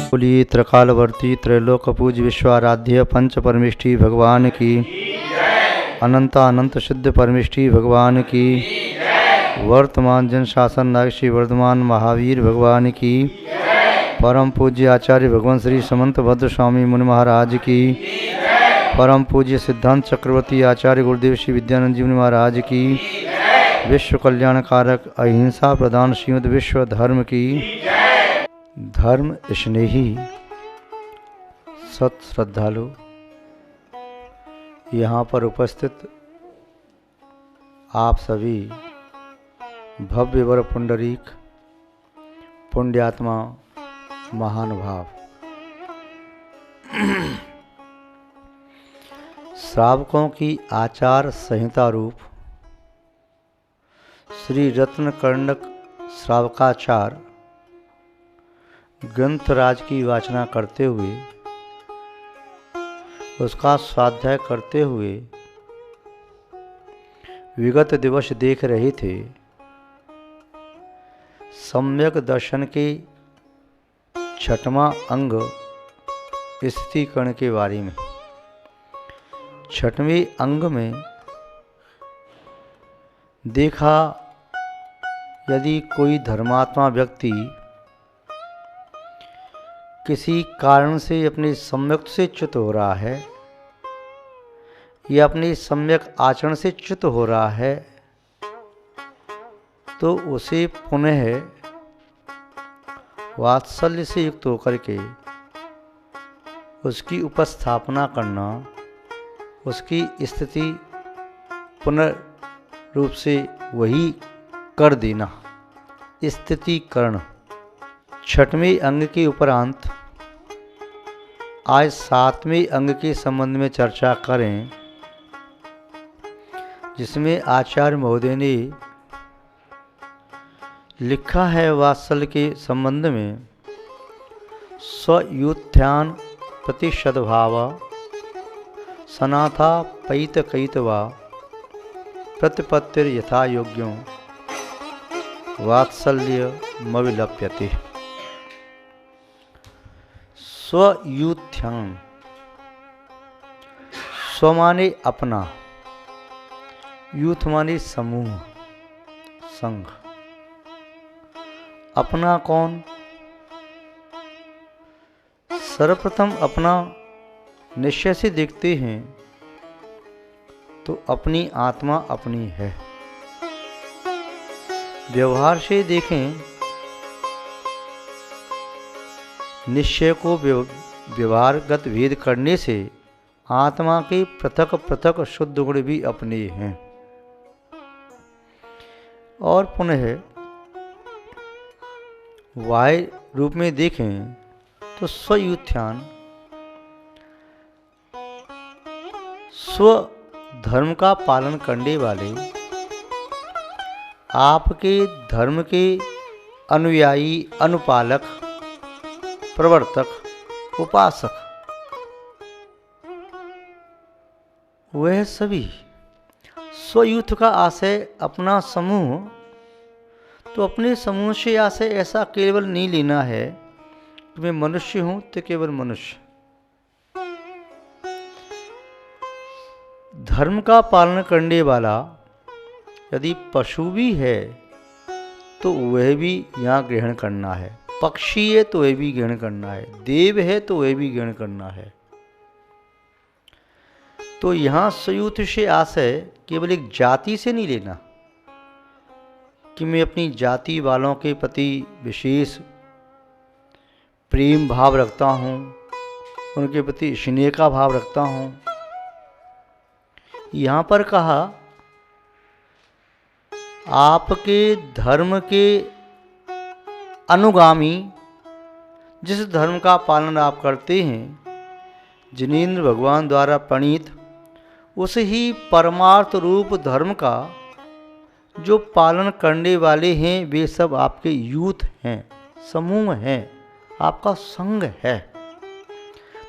बोलिए त्रिकालवर्ती त्रैलोक पूज विश्वाराध्य पंच परमिष्ठी भगवान की, अनंत सिद्ध परमिष्ठी भगवान की, वर्तमान जन शासन नायक श्री वर्धमान महावीर भगवान की, परम पूज्य आचार्य भगवान श्री समंत भद्र स्वामी मुनि महाराज की, परम पूज्य सिद्धांत चक्रवर्ती आचार्य गुरुदेव श्री विद्यानंद जी मुनि महाराज की, विश्व कल्याण कारक अहिंसा प्रधान श्रीमद विश्व धर्म की, धर्म स्नेही सत श्रद्धालु यहाँ पर उपस्थित आप सभी भव्य वर पुंडरीक पुण्यात्मा महानुभाव, श्रावकों की आचार संहिता रूप श्री रत्नकर्णक श्रावकाचार ग्रंथराज की वाचना करते हुए, उसका स्वाध्याय करते हुए विगत दिवस देख रहे थे सम्यक दर्शन के छठवां अंग स्थितिकरण के बारे में। छठवें अंग में देखा, यदि कोई धर्मात्मा व्यक्ति किसी कारण से अपने सम्यक से च्युत हो रहा है या अपने सम्यक आचरण से च्युत हो रहा है, तो उसे पुनः वात्सल्य से युक्त होकर के उसकी उपस्थापना करना, उसकी स्थिति पुनर्रूप से वही कर देना, स्थितिकरण। छठवें अंग के उपरांत आज सातवें अंग के संबंध में चर्चा करें, जिसमें आचार्य महोदय ने लिखा है वात्सल्य के संबंध में, स्वयुत्थान प्रति सद्भाव सनाथा पैत कैतवा प्रतिपत्तिर यथा योग्यों वात्सल्य मविलप्यते। स्वयुत्थान, स्व माने अपना, यूथ माने समूह संघ। अपना कौन? सर्वप्रथम अपना निश्चय से देखते हैं तो अपनी आत्मा अपनी है। व्यवहार से देखें, निश्चय को व्यवहारगत भेद करने से आत्मा के पृथक पृथक शुद्ध गुण भी अपने हैं। और पुनः वाह्य रूप में देखें तो स्वयुत्थान, स्व धर्म का पालन करने वाले, आपके धर्म के अनुयायी, अनुपालक, प्रवर्तक, उपासक, वह सभी। स्वयुथ का आशय अपना समूह, तो अपने समूह से आशय ऐसा केवल नहीं लेना है कि मैं मनुष्य हूं तो केवल मनुष्य। धर्म का पालन करने वाला यदि पशु भी है तो वह भी यहाँ ग्रहण करना है, पक्षी है तो वह भी ग्रहण करना है, देव है तो वह भी ग्रहण करना है। तो यहाँ स्वयुथ से आशय केवल एक जाति से नहीं लेना कि मैं अपनी जाति वालों के प्रति विशेष प्रेम भाव रखता हूँ, उनके प्रति स्नेह का भाव रखता हूँ। यहाँ पर कहा, आपके धर्म के अनुगामी, जिस धर्म का पालन आप करते हैं, जिनेंद्र भगवान द्वारा प्रणीत उस ही परमार्थ रूप धर्म का जो पालन करने वाले हैं, वे सब आपके यूथ हैं, समूह हैं, आपका संघ है।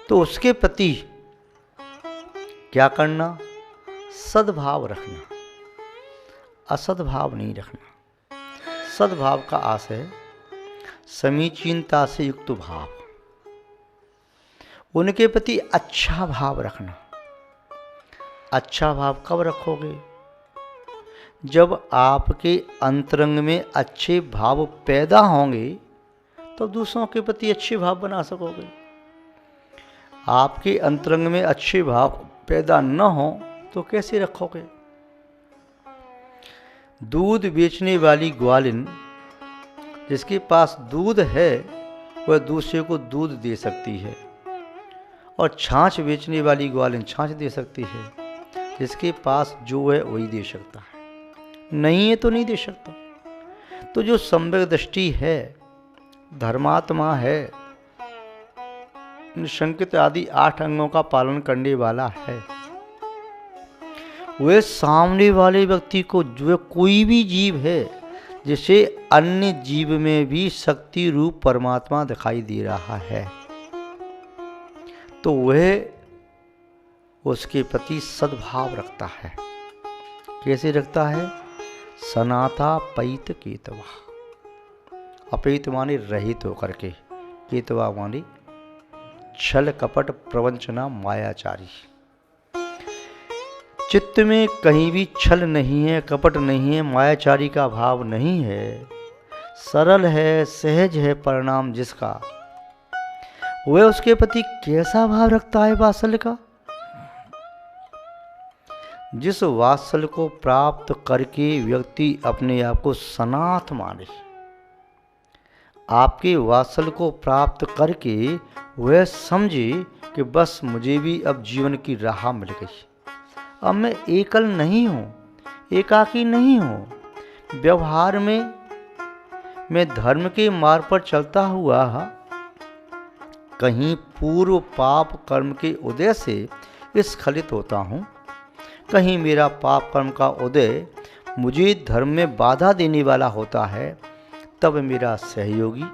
तो उसके प्रति क्या करना? सद्भाव रखना, असद्भाव नहीं रखना। सद्भाव का आशय समीचीनता से युक्त भाव, उनके प्रति अच्छा भाव रखना। अच्छा भाव कब रखोगे? जब आपके अंतरंग में अच्छे भाव पैदा होंगे तो दूसरों के प्रति अच्छे भाव बना सकोगे। आपके अंतरंग में अच्छे भाव पैदा न हो तो कैसे रखोगे? दूध बेचने वाली ग्वालिन, जिसके पास दूध है वह दूसरे को दूध दे सकती है, और छाछ बेचने वाली ग्वालिन छाछ दे सकती है। जिसके पास जो है वही दे सकता है, नहीं है तो नहीं दे सकता। तो जो सम्यक दृष्टि है, धर्मात्मा है, निशंकित आदि 8 अंगों का पालन करने वाला है, वह सामने वाले व्यक्ति को, जो कोई भी जीव है जिसे अन्य जीव में भी शक्ति रूप परमात्मा दिखाई दे रहा है, तो वह उसके प्रति सद्भाव रखता है। कैसे रखता है? सनाता पैत केतवा। अपैत माने रहित होकर के, केतवा माने छल कपट प्रवंचना मायाचारी। चित्त में कहीं भी छल नहीं है, कपट नहीं है, मायाचारी का भाव नहीं है, सरल है, सहज है परिणाम जिसका, वह उसके प्रति कैसा भाव रखता है? वात्सल्य का। जिस वात्सल्य को प्राप्त करके व्यक्ति अपने आप को सनाथ माने, आपके वात्सल्य को प्राप्त करके वह समझे कि बस मुझे भी अब जीवन की राह मिल गई, अब मैं एकल नहीं हूँ, एकाकी नहीं हूँ। व्यवहार में मैं धर्म के मार्ग पर चलता हुआ कहीं पूर्व पाप कर्म के उदय से स्खलित होता हूँ, कहीं मेरा पाप कर्म का उदय मुझे धर्म में बाधा देने वाला होता है, तब मेरा सहयोगी,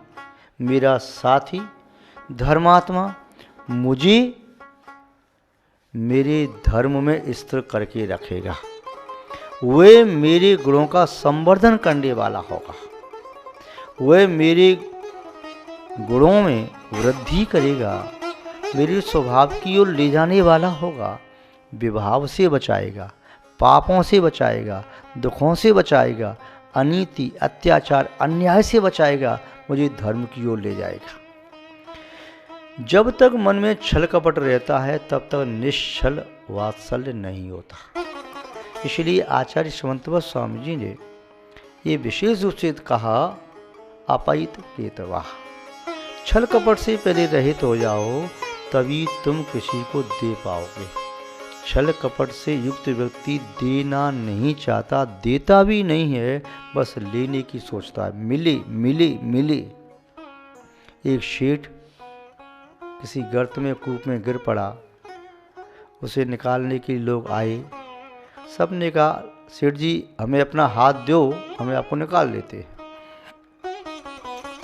मेरा साथी, धर्मात्मा मुझे मेरे धर्म में स्थिर करके रखेगा। वह मेरे गुणों का संवर्धन करने वाला होगा, वह मेरे गुणों में वृद्धि करेगा, मेरे स्वभाव की ओर ले जाने वाला होगा, विभाव से बचाएगा, पापों से बचाएगा, दुखों से बचाएगा, अनीति, अत्याचार, अन्याय से बचाएगा, मुझे धर्म की ओर ले जाएगा। जब तक मन में छल कपट रहता है तब तक निश्छल वात्सल्य नहीं होता। इसलिए आचार्य समंतवत स्वामी जी ने ये विशेष रूप से कहा, अपैत केतवा। छल कपट से पहले रहित हो जाओ, तभी तुम किसी को दे पाओगे। छल कपट से युक्त व्यक्ति देना नहीं चाहता, देता भी नहीं है, बस लेने की सोचता है, मिले मिले मिले। एक शेठ किसी गर्त में, कूप में गिर पड़ा, उसे निकालने के लिए लोग आए। सब ने कहा, सेठ जी हमें अपना हाथ दो, हमें आपको निकाल लेते।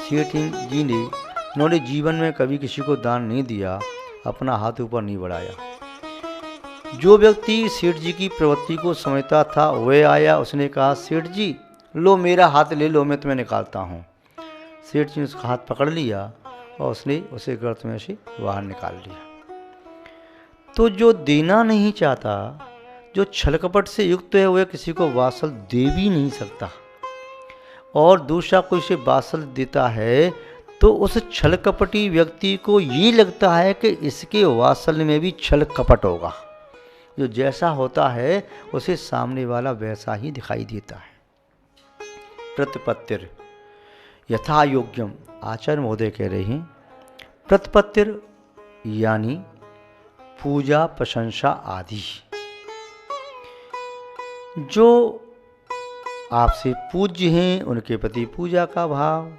सेठ जी ने, उन्होंने जीवन में कभी किसी को दान नहीं दिया, अपना हाथ ऊपर नहीं बढ़ाया। जो व्यक्ति सेठ जी की प्रवृत्ति को समझता था वह आया, उसने कहा, सेठ जी लो मेरा हाथ ले लो, मैं तुम्हें निकालता हूँ। सेठ जी ने उसका हाथ पकड़ लिया और उसने उसे गर्त में से बाहर निकाल लिया। तो जो देना नहीं चाहता, जो छल कपट से युक्त है, वह किसी को वात्सल्य दे भी नहीं सकता, और दूसरा कोई से वात्सल्य देता है तो उस छल कपटी व्यक्ति को ये लगता है कि इसके वात्सल्य में भी छल कपट होगा। जो जैसा होता है उसे सामने वाला वैसा ही दिखाई देता है। प्रतिपत्तिर यथा योग्यम, आचार्य महोदय कह रहे हैं, प्रतिपत्तिर यानी पूजा प्रशंसा आदि। जो आपसे पूज्य हैं उनके प्रति पूजा का भाव,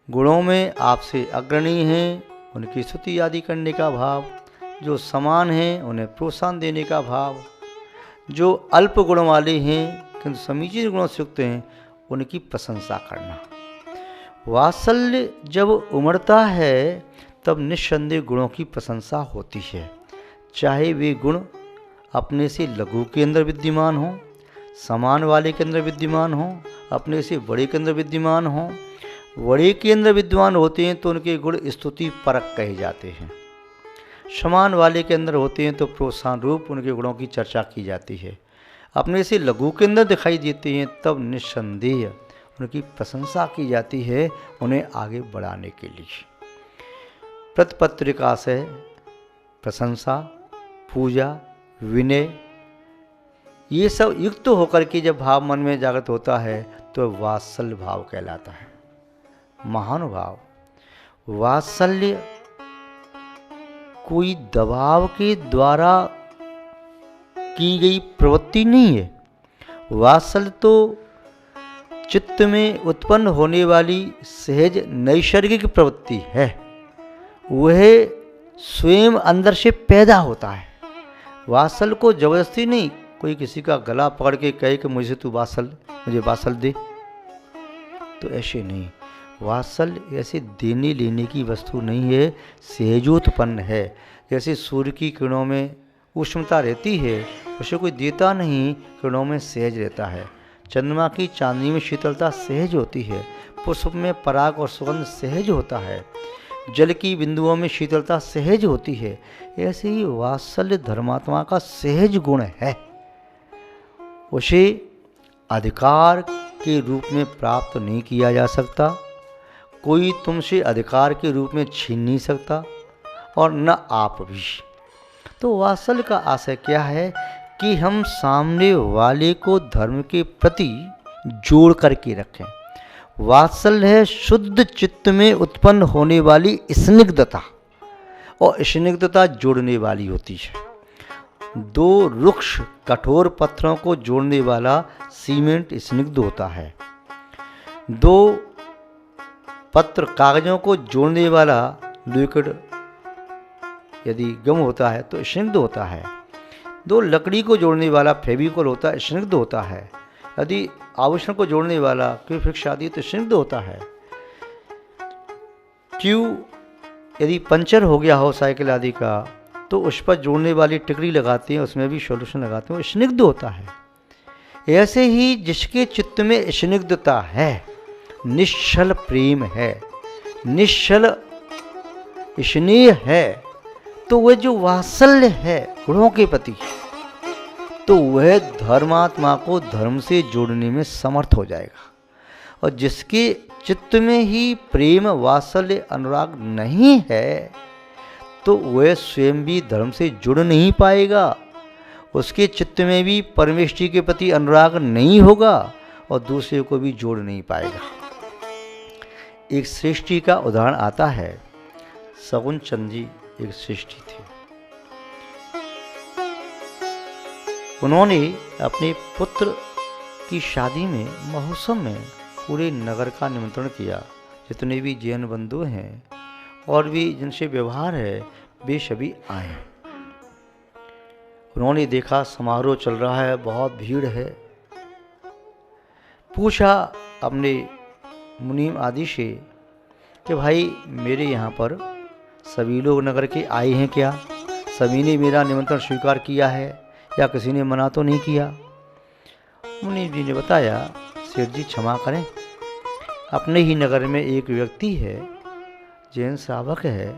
गुणों में आपसे अग्रणी हैं उनकी स्तुति आदि करने का भाव, जो समान हैं उन्हें प्रोत्साहन देने का भाव, जो अल्प गुण वाले हैं किंतु समीचीन गुणों से युक्त हैं उनकी प्रशंसा करना। वात्सल्य जब उमड़ता है तब निस्संदेह गुणों की प्रशंसा होती है, चाहे वे गुण अपने से लघु के अंदर विद्यमान हो, समान वाले के अंदर विद्यमान हो, अपने से बड़े के अंदर विद्यमान हो। बड़े के अंदर विद्यमान होते हैं तो उनके गुण स्तुति परक कहे जाते हैं, समान वाले के अंदर होते हैं तो प्रोत्साहन रूप उनके गुणों की चर्चा की जाती है। अपने से लघु के अंदर दिखाई देते हैं तब निस्संदेह उनकी प्रशंसा की जाती है उन्हें आगे बढ़ाने के लिए। प्रतिपत्रिका से प्रशंसा, पूजा, विनय, ये सब युक्त होकर के जब भाव मन में जागृत होता है तो वात्सल्य भाव कहलाता है। महानुभाव, वात्सल्य कोई दबाव के द्वारा की गई प्रवृत्ति नहीं है। वात्सल्य तो चित्त में उत्पन्न होने वाली सहज नैसर्गिक प्रवृत्ति है। वह स्वयं अंदर से पैदा होता है। वात्सल्य को जबरदस्ती नहीं, कोई किसी का गला पकड़ के कहे कि मुझे तू मुझे वात्सल्य दे, तो ऐसे नहीं। वात्सल्य ऐसे देने लेने की वस्तु नहीं है, सहजोत्पन्न है। जैसे सूर्य की किरणों में उष्णता रहती है, उसे कोई देता नहीं, किरणों में सहज रहता है। चंद्रमा की चांदनी में शीतलता सहज होती है। पुष्प में पराग और सुगंध सहज होता है। जल की बिंदुओं में शीतलता सहज होती है। ऐसे ही वात्सल्य धर्मात्मा का सहज गुण है। उसे अधिकार के रूप में प्राप्त नहीं किया जा सकता। कोई तुमसे अधिकार के रूप में छीन नहीं सकता और न आप भी। तो वात्सल्य का आशय क्या है कि हम सामने वाले को धर्म के प्रति जोड़ करके रखें। वात्सल्य है शुद्ध चित्त में उत्पन्न होने वाली स्निग्धता, और स्निग्धता जोड़ने वाली होती है। दो रुक्ष कठोर पत्थरों को जोड़ने वाला सीमेंट स्निग्ध होता है। दो पत्र कागजों को जोड़ने वाला लिक्विड यदि गम होता है तो स्निग्ध होता है। दो लकड़ी को जोड़ने वाला फेविकोल होता है, स्निग्ध होता है। यदि आभूषण को जोड़ने वाला क्यूफिक्स आदि तो स्निग्ध होता है। यदि पंचर हो गया हो साइकिल आदि का तो उस पर जोड़ने वाली टिकरी लगाते हैं, उसमें भी सॉल्यूशन लगाते हैं, वो स्निग्ध होता है। ऐसे ही जिसके चित्त में स्निग्धता है, निश्चल प्रेम है, निश्चल स्नेह है, तो वह जो वात्सल्य है गुणों के प्रति, तो वह धर्मात्मा को धर्म से जोड़ने में समर्थ हो जाएगा। और जिसके चित्त में ही प्रेम, वात्सल्य, अनुराग नहीं है तो वह स्वयं भी धर्म से जुड़ नहीं पाएगा। उसके चित्त में भी परमेष्टि के प्रति अनुराग नहीं होगा और दूसरे को भी जोड़ नहीं पाएगा। एक सृष्टि का उदाहरण आता है। शगुन चंद जी एक सृष्टि थे। उन्होंने अपने पुत्र की शादी में, महोत्सव में पूरे नगर का निमंत्रण किया। जितने भी जैन बंधु हैं और भी जिनसे व्यवहार है वे सभी आए। उन्होंने देखा समारोह चल रहा है, बहुत भीड़ है। पूछा अपने मुनीम आदि से कि भाई मेरे यहाँ पर सभी लोग नगर के आए हैं क्या? सभी ने मेरा निमंत्रण स्वीकार किया है या किसी ने मना तो नहीं किया? मुनीम जी ने बताया, सेठ जी क्षमा करें, अपने ही नगर में एक व्यक्ति है, जैन श्रावक है,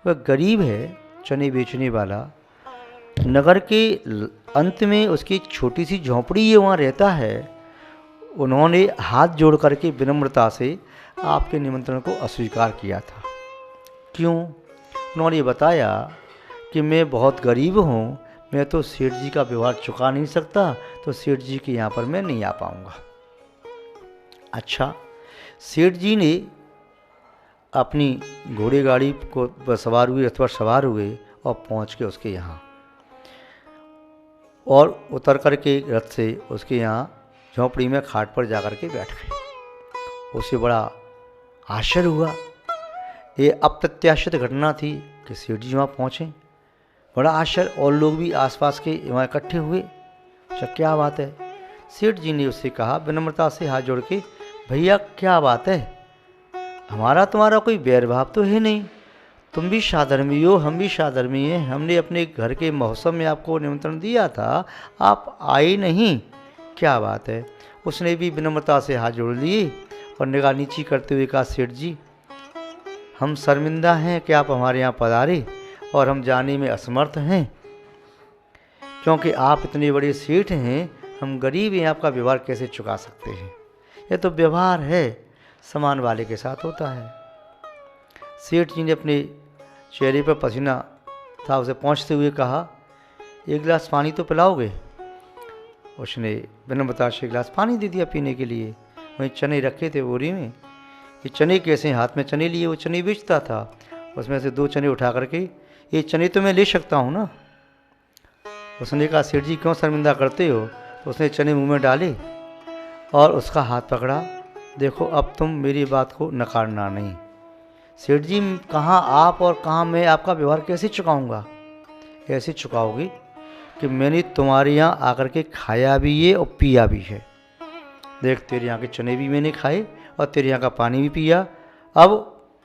वह गरीब है, चने बेचने वाला। नगर के अंत में उसकी छोटी सी झोंपड़ी है, वहाँ रहता है। उन्होंने हाथ जोड़ करके विनम्रता से आपके निमंत्रण को अस्वीकार किया था। क्यों? उन्होंने बताया कि मैं बहुत गरीब हूँ, मैं तो सेठ जी का व्यवहार चुका नहीं सकता, तो सेठ जी के यहाँ पर मैं नहीं आ पाऊँगा। अच्छा, सेठ जी ने अपनी घोड़े गाड़ी को सवार हुए अथवा सवार हुए और पहुँच के उसके यहाँ, और उतर करके रथ से उसके यहाँ झोंपड़ी में खाट पर जाकर के बैठ गए। उसे बड़ा आश्चर्य हुआ। ये अप्रत्याशित घटना थी कि सेठ जी वहाँ पहुँचे। बड़ा आश्चर्य, और लोग भी आसपास के वहाँ इकट्ठे हुए। अच्छा, क्या बात है? सेठ जी ने उससे कहा विनम्रता से हाथ जोड़ के, भैया क्या बात है, हमारा तुम्हारा कोई बैरभाव तो है नहीं, तुम भी साधर्मी हो, हम भी साधर्मी हैं। हमने अपने घर के महोत्सव में आपको निमंत्रण दिया था, आप आए नहीं, क्या बात है? उसने भी विनम्रता से हाथ जोड़ लिए और निगाह नीची करते हुए कहा, सेठ जी हम शर्मिंदा हैं कि आप हमारे यहाँ पधारे और हम जाने में असमर्थ हैं, क्योंकि आप इतने बड़े सेठ हैं, हम गरीब हैं, आपका व्यवहार कैसे चुका सकते हैं। यह तो व्यवहार है, सामान वाले के साथ होता है। सेठ जी ने अपने चेहरे पर पसीना था उसे पोंछते हुए कहा, एक गिलास पानी तो पिलाओगे। उसने बिना बताए एक गिलास पानी दे दिया पीने के लिए। वहीं चने रखे थे बोरी में। ये चने कैसे, हाथ में चने लिए, वो चने बेचता था। उसमें से 2 चने उठा करके, ये चने तो मैं ले सकता हूँ ना। उसने कहा, सेठ जी क्यों शर्मिंदा करते हो। तो उसने चने मुंह में डाले और उसका हाथ पकड़ा। देखो अब तुम मेरी बात को नकारना नहीं। सेठ जी कहाँ आप और कहाँ मैं आपका व्यवहार कैसे चुकाऊँगा। ऐसे चुकाओगे कि मैंने तुम्हारे यहाँ आकर के खाया भी है और पिया भी है। देख, तेरे यहाँ के चने भी मैंने खाए और तेरे यहाँ का पानी भी पिया। अब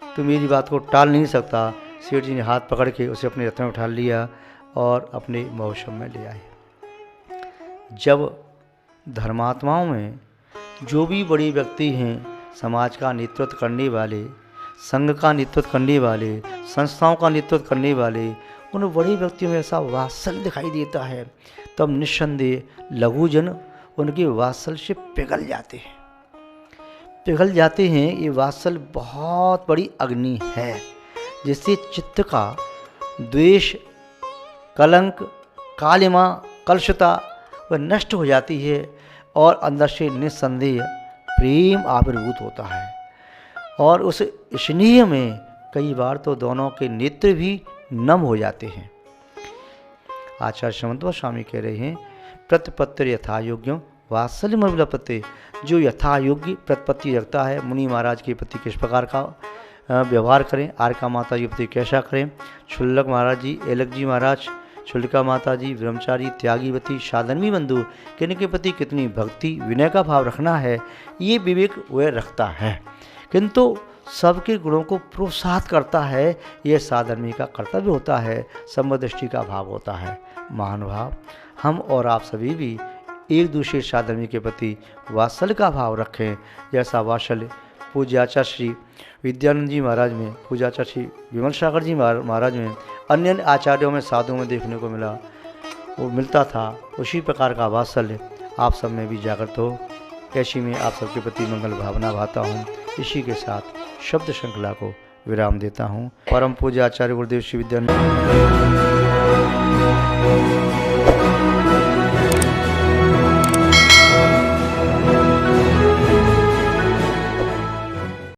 तू मेरी बात को टाल नहीं सकता। सेठ जी ने हाथ पकड़ के उसे अपने रथ में उठा लिया और अपने मौसम में ले आए। जब धर्मात्माओं में जो भी बड़े व्यक्ति हैं, समाज का नेतृत्व करने वाले, संघ का नेतृत्व करने वाले, संस्थाओं का नेतृत्व करने वाले, उन बड़े व्यक्तियों में ऐसा वात्सल्य दिखाई देता है, तब निस्संदेह लघुजन उनके वात्सल्य से पिघल जाते हैं। पिघल जाते हैं। ये वात्सल्य बहुत बड़ी अग्नि है, जिससे चित्त का द्वेष, कलंक, कालिमा, कलुषता वह नष्ट हो जाती है और अंदर से निस्संदेह प्रेम आविर्भूत होता है। और उस स्नेह में कई बार तो दोनों के नेत्र भी नम हो जाते हैं। आचार्य श्रीमंत स्वामी कह रहे हैं, प्रतिपत्ति यथा योग्यम वात्सल्य विलपते। जो यथा योग्य प्रतिपत्ति रखता है, मुनि महाराज के प्रति किस प्रकार का व्यवहार करें, आर्का माता जी के प्रति कैसा करें, क्षुल्लक महाराज जी, एलक जी महाराज, शुल्का माता जी, ब्रह्मचारी, त्यागीवती, साधनवी बंधु, किन के प्रति कितनी भक्ति विनय का भाव रखना है, ये विवेक वह रखता है। किंतु सबके गुणों को प्रोत्साहित करता है, यह साधर्मी का कर्तव्य होता है, समदृष्टि का भाव होता है। महानुभाव, हम और आप सभी भी एक दूसरे साधर्मी के प्रति वात्सल्य का भाव रखें, जैसा वात्सल्य पूज्याचार्य श्री विद्यानंद जी महाराज में, पूज्याचार्य श्री विमल सागर जी महाराज में, अन्य आचार्यों में, साधुओं में देखने को मिला, वो मिलता था। उसी प्रकार का वात्सल्य आप सब में भी जागृत हो। ऐसी में आप सबके प्रति मंगल भावना भाता हूँ। इसी के साथ शब्द श्रृंखला को विराम देता हूँ। परम पूज्य आचार्य गुरुदेव श्री विद्यानंद